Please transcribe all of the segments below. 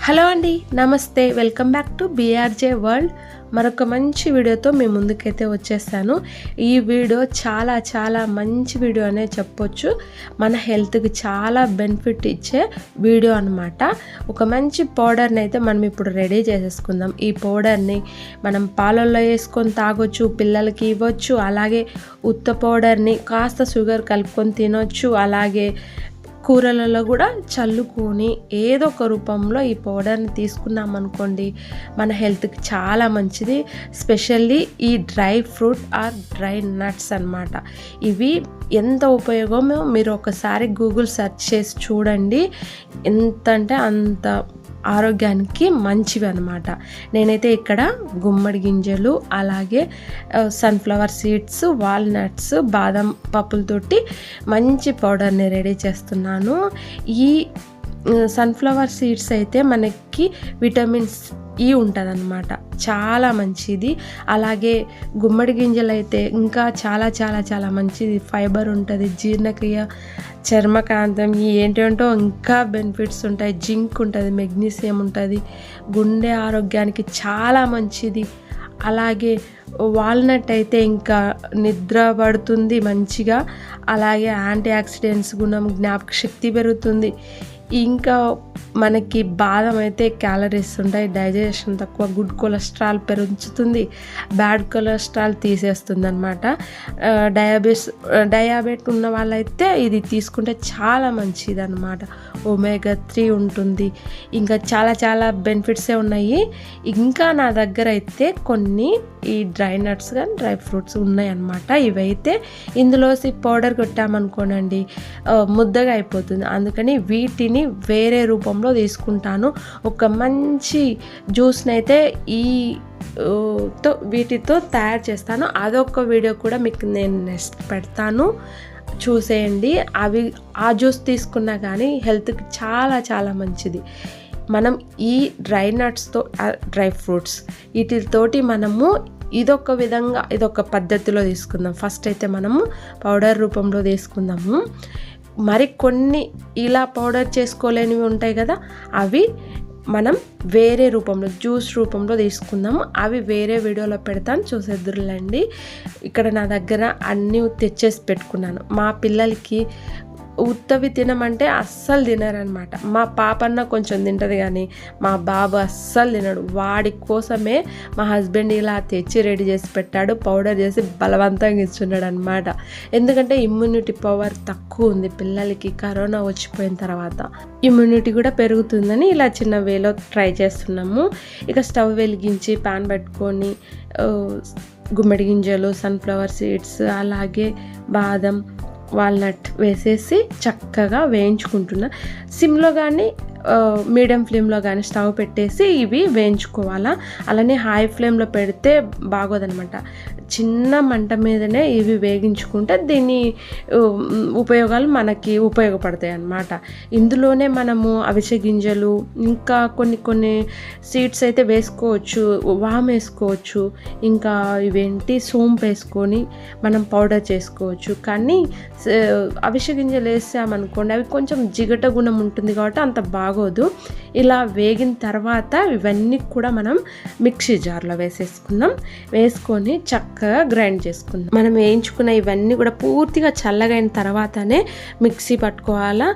Hello అండి, నమస్తే. Welcome back to BRJ world. మరొక మంచి వీడియోతో మీ ముందుకైతే వచ్చేస్తాను. ఈ వీడియో చాలా మంచి వీడియో అనే చెప్పొచ్చు. మన హెల్త్కి చాలా బెనిఫిట్ ఇచ్చే వీడియో అనమాట. ఒక మంచి పౌడర్ని అయితే మనం ఇప్పుడు రెడీ చేసేసుకుందాం. ఈ పౌడర్ని మనం పాలల్లో వేసుకొని తాగొచ్చు, పిల్లలకి ఇవ్వచ్చు. అలాగే ఉత్త పౌడర్ని కాస్త షుగర్ కలుపుకొని తినొచ్చు. అలాగే కూరలలో కూడా చల్లుకొని ఏదో ఒక రూపంలో ఈ పౌడర్ని తీసుకున్నాం అనుకోండి, మన హెల్త్కి చాలా మంచిది. స్పెషల్లీ ఈ dry fruit or dry nuts అన్నమాట. ఇవి ఎంత ఉపయోగమో మీరు ఒకసారి గూగుల్ సెర్చ్ చేసి చూడండి. ఎంత అంటే అంత ఆరోగ్యానికి మంచివి అనమాట. నేనైతే ఇక్కడ గుమ్మడి గింజలు, అలాగే సన్ఫ్లవర్ సీడ్స్, వాల్నట్స్, బాదం పప్పులతోటి మంచి పౌడర్ని రెడీ చేస్తున్నాను. ఈ సన్ఫ్లవర్ సీడ్స్ అయితే మనకి విటమిన్స్ ఈ ఉంటుందన్నమాట, చాలా మంచిది. అలాగే గుమ్మడి గింజలు అయితే ఇంకా చాలా మంచిది. ఫైబర్ ఉంటుంది, జీర్ణక్రియ, చర్మకాంతం, ఏంటంటో ఇంకా బెనిఫిట్స్ ఉంటాయి. జింక్ ఉంటుంది, మెగ్నీషియం ఉంటుంది, గుండె ఆరోగ్యానికి చాలా మంచిది. అలాగే వాల్నట్ అయితే ఇంకా నిద్ర పడుతుంది మంచిగా. అలాగే యాంటీ ఆక్సిడెంట్స్ గుణం, జ్ఞాపక శక్తి పెరుగుతుంది. ఇంకా మనకి బాదం అయితే క్యాలరీస్ ఉంటాయి, డైజెషన్ తక్కువ, గుడ్ కొలెస్ట్రాల్ పెంచుతుంది, బ్యాడ్ కొలెస్ట్రాల్ తీసేస్తుంది అనమాట. డయాబెట్ ఉన్న వాళ్ళైతే ఇది తీసుకుంటే చాలా మంచిది అనమాట. ఒమేగా 3 ఉంటుంది. ఇంకా చాలా బెనిఫిట్సే ఉన్నాయి. ఇంకా నా దగ్గర అయితే కొన్ని ఈ డ్రై నట్స్ కానీ డ్రై ఫ్రూట్స్ ఉన్నాయి అన్నమాట. ఇవైతే ఇందులోసి పౌడర్ కొట్టామనుకోనండి, ముద్దగా అయిపోతుంది. అందుకని వీటిని వేరే రూపంలో తీసుకుంటాను. ఒక మంచి జ్యూస్ని అయితే వీటితో తయారు చేస్తాను. అదొక వీడియో కూడా మీకు నేను నెక్స్ట్ పెడతాను, చూసేయండి. ఆ జ్యూస్ తీసుకున్నా కానీ హెల్త్కి చాలా మంచిది. మనం ఈ డ్రై నట్స్తో, డ్రై ఫ్రూట్స్, వీటితోటి మనము ఇదొక పద్ధతిలో తీసుకుందాం. ఫస్ట్ అయితే మనము పౌడర్ రూపంలో తీసుకుందాము. మరి కొన్ని ఇలా పౌడర్ చేసుకోలేనివి ఉంటాయి కదా, అవి మనం వేరే రూపంలో, జ్యూస్ రూపంలో తీసుకుందాము. అవి వేరే వీడియోలో పెడతాను, చూసేద్దురులేండి. ఇక్కడ నా దగ్గర అన్నీ తెచ్చేసి పెట్టుకున్నాను. మా పిల్లలకి ఉత్తవి తినమంటే అస్సలు తినరనమాట. మా పాపన్న కొంచెం తింటుంది కానీ మా బాబు అస్సలు తినడు. వాడి కోసమే మా హస్బెండ్ ఇలా తెచ్చి రెడీ చేసి పెట్టాడు, పౌడర్ చేసి బలవంతంగా ఇస్తున్నాడు అనమాట. ఎందుకంటే ఇమ్యూనిటీ పవర్ తక్కువ ఉంది పిల్లలకి. కరోనా వచ్చిపోయిన తర్వాత ఇమ్యూనిటీ కూడా పెరుగుతుందని ఇలా చిన్న వేలో ట్రై చేస్తున్నాము. ఇక స్టవ్ వెలిగించి పాన్ పెట్టుకొని గుమ్మడి గింజలు, సన్ఫ్లవర్ సీడ్స్, అలాగే బాదం, వాల్నట్ వేసేసి చక్కగా వేయించుకుంటున్నా. సిమ్లో కానీ మీడియం ఫ్లేమ్లో కానీ స్టవ్ పెట్టేసి ఇవి వేయించుకోవాలా. అలానే హై ఫ్లేమ్లో పెడితే బాగోదనమాట. చిన్న మంట మీదనే ఇవి వేగించుకుంటే దీని ఉపయోగాలు మనకి ఉపయోగపడతాయి అన్నమాట. ఇందులోనే మనము అవిసె గింజలు, ఇంకా కొన్ని సీడ్స్ అయితే వేసుకోవచ్చు, వామ్ వేసుకోవచ్చు, ఇంకా సోంపు వేసుకొని మనం పౌడర్ చేసుకోవచ్చు. కానీ అవిసె గింజలు వేసామనుకోండి, అవి కొంచెం జిగట గుణం ఉంటుంది కాబట్టి అంత బాగోదు. ఇలా వేగిన తర్వాత ఇవన్నీ కూడా మనం మిక్సీ జార్లో వేసుకొని చక్కగా గ్రైండ్ చేసుకుందాం. మనం వేయించుకున్న ఇవన్నీ కూడా పూర్తిగా చల్లగైన తర్వాతనే మిక్సీ పట్టుకోవాలా.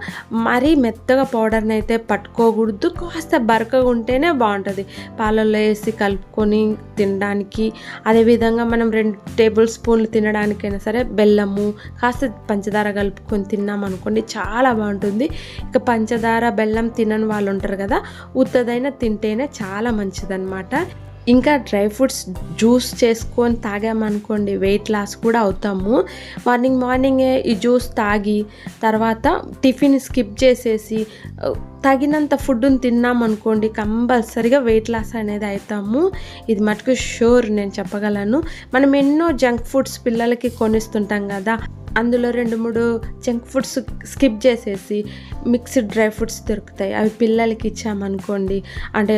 మరీ మెత్తగా పౌడర్ని అయితే పట్టుకోకూడదు, కాస్త బరకగా ఉంటేనే బాగుంటుంది పాలల్లో వేసి కలుపుకొని తినడానికి. అదేవిధంగా మనం 2 టేబుల్ స్పూన్లు తినడానికైనా సరే బెల్లము, కాస్త పంచదార కలుపుకొని తిన్నాం అనుకోండి, చాలా బాగుంటుంది. ఇక పంచదార, బెల్లం తినని వాళ్ళు ఉంటారు కదా, ఉత్తదైనా తింటేనే చాలా మంచిదన్నమాట. ఇంకా డ్రై ఫ్రూట్స్ జ్యూస్ చేసుకొని తాగామనుకోండి, వెయిట్ లాస్ కూడా అవుతాము. మార్నింగే ఈ జ్యూస్ తాగి తర్వాత టిఫిన్ స్కిప్ చేసేసి తగినంత ఫుడ్ని తిన్నామనుకోండి, కంపల్సరీగా వెయిట్ లాస్ అనేది అవుతాము. ఇది మటుకు షూర్, నేను చెప్పగలను. మనం ఎన్నో జంక్ ఫుడ్స్ పిల్లలకి కొనిస్తుంటాం కదా, అందులో 2-3 జంక్ ఫుడ్స్ స్కిప్ చేసేసి మిక్స్డ్ డ్రై ఫ్రూట్స్ దొరుకుతాయి, అవి పిల్లలకి ఇచ్చామనుకోండి, అంటే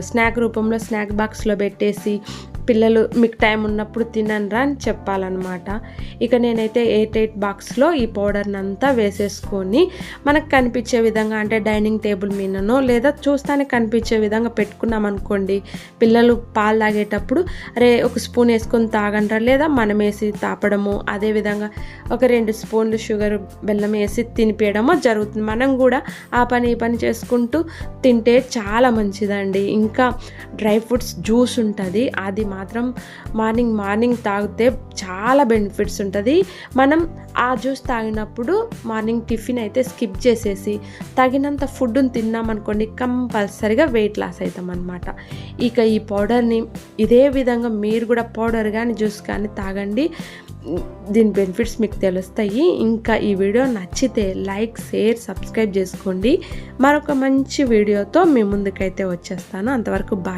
స్నాక్ రూపంలో స్నాక్ బాక్స్లో పెట్టేసి పిల్లలు మీకు టైం ఉన్నప్పుడు తినండి అని చెప్పాలన్నమాట. ఇక నేనైతే 8 బాక్స్లో ఈ పౌడర్ని అంతా వేసేసుకొని మనకు కనిపించే విధంగా అంటే డైనింగ్ టేబుల్ మీదనో లేదా చూస్తానికి కనిపించే విధంగా పెట్టుకున్నాం అనుకోండి, పిల్లలు పాలు తాగేటప్పుడు అరే ఒక స్పూన్ వేసుకొని తాగంటారు, లేదా మనం వేసి తాపడము, అదేవిధంగా ఒక 2 స్పూన్లు షుగర్ బెల్లం వేసి తినిపించడమో జరుగుతుంది. మనం కూడా ఆ పని ఈ పని చేసుకుంటూ తింటే చాలా మంచిదండి. ఇంకా డ్రై ఫ్రూట్స్ జ్యూస్ ఉంటుంది, అది మాత్రం మార్నింగ్ తాగితే చాలా బెనిఫిట్స్ ఉంటుంది. మనం ఆ జ్యూస్ తాగినప్పుడు మార్నింగ్ టిఫిన్ అయితే స్కిప్ చేసేసి తగినంత ఫుడ్ని తిన్నామనుకోండి, కంపల్సరిగా వెయిట్ లాస్ అవుతాం అన్నమాట. ఇక ఈ పౌడర్ని ఇదే విధంగా మీరు కూడా పౌడర్ కానీ జ్యూస్ కానీ తాగండి, దీని బెనిఫిట్స్ మీకు తెలుస్తాయి. ఇంకా ఈ వీడియో నచ్చితే లైక్, షేర్, సబ్స్క్రైబ్ చేసుకోండి. మరొక మంచి వీడియోతో మీ ముందుకైతే వచ్చేస్తాను. అంతవరకు బాయ్.